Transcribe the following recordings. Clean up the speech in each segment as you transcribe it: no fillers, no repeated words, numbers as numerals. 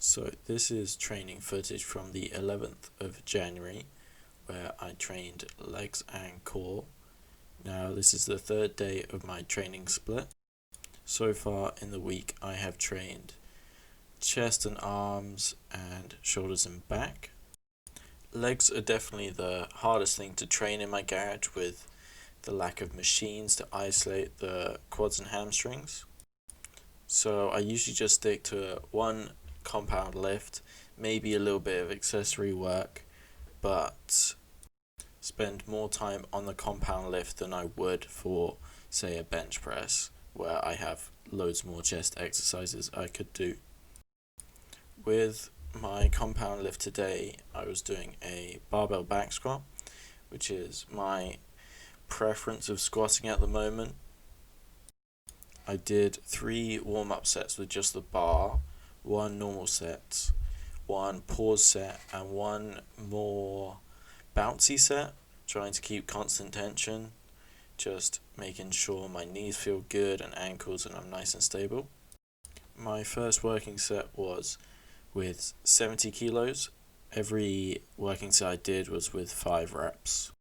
So this is training footage from the 11th of January where I trained legs and core. Now this is the third day of my training split. So far in the week I have trained chest and arms and shoulders and back. Legs are definitely the hardest thing to train in my garage with the lack of machines to isolate the quads and hamstrings. So I usually just stick to one compound lift, maybe a little bit of accessory work, but spend more time on the compound lift than I would for, say, a bench press, where I have loads more chest exercises I could do. With my compound lift today, I was doing a barbell back squat, which is my preference of squatting at the moment. I did 3 warm-up sets with just the bar, 1 normal set, 1 pause set, and 1 more bouncy set, trying to keep constant tension, just making sure my knees feel good and ankles and I'm nice and stable. My first working set was with 70 kilos. Every working set I did was with 5 reps.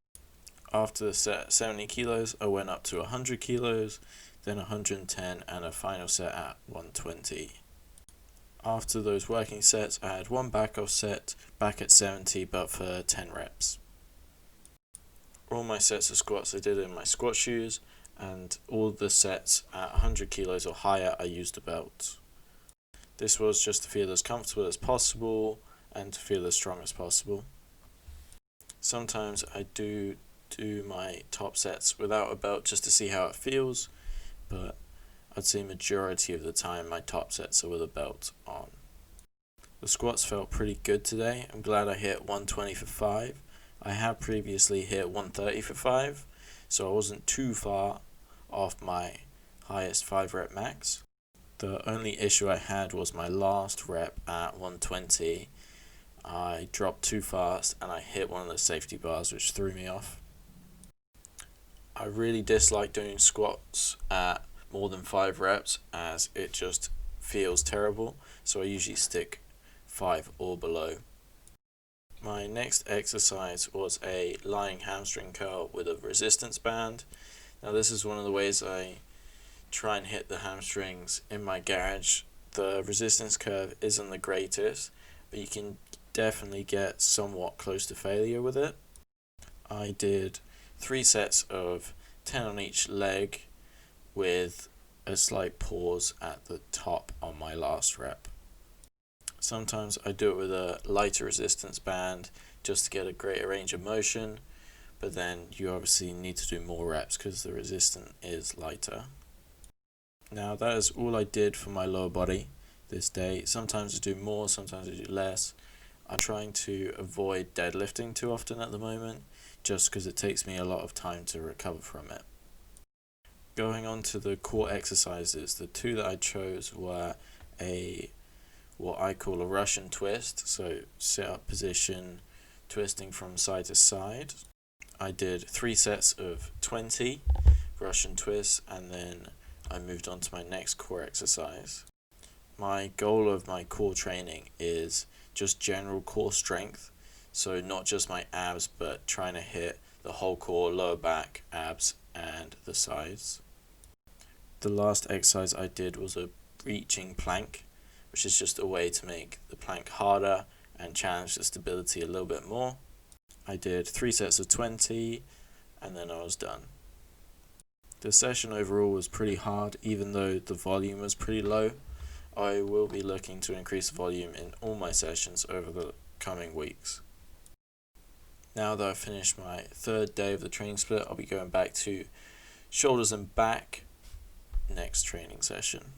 After the set at 70 kilos, I went up to 100 kilos, then 110, and a final set at 120. After those working sets, I had 1 back-off set back at 70, but for 10 reps. All my sets of squats I did in my squat shoes, and all the sets at 100 kilos or higher I used a belt. This was just to feel as comfortable as possible and to feel as strong as possible. Sometimes I do my top sets without a belt just to see how it feels, but I'd say majority of the time my top sets are with a belt on. The squats felt pretty good today. I'm glad I hit 120 for 5. I have previously hit 130 for 5, so I wasn't too far off my highest 5 rep max. The only issue I had was my last rep at 120. I dropped too fast and I hit one of the safety bars, which threw me off. I really dislike doing squats at more than 5 reps as it just feels terrible, so I usually stick 5 or below. My next exercise was a lying hamstring curl with a resistance band. Now this is one of the ways I try and hit the hamstrings in my garage. The resistance curve isn't the greatest, but you can definitely get somewhat close to failure with it. I did 3 sets of 10 on each leg with a slight pause at the top on my last rep. Sometimes I do it with a lighter resistance band just to get a greater range of motion, but then you obviously need to do more reps because the resistance is lighter. Now that is all I did for my lower body this day. Sometimes I do more, sometimes I do less. I'm trying to avoid deadlifting too often at the moment, just because it takes me a lot of time to recover from it. Going on to the core exercises, the 2 that I chose were what I call a Russian twist, so sit up position, twisting from side to side. I did 3 sets of 20 Russian twists, and then I moved on to my next core exercise. My goal of my core training is just general core strength, so not just my abs, but trying to hit the whole core, lower back, abs, and the sides. The last exercise I did was a reaching plank, which is just a way to make the plank harder and challenge the stability a little bit more. I did 3 sets of 20, and then I was done. The session overall was pretty hard, even though the volume was pretty low. I will be looking to increase the volume in all my sessions over the coming weeks. Now that I've finished my 3rd day of the training split, I'll be going back to shoulders and back next training session.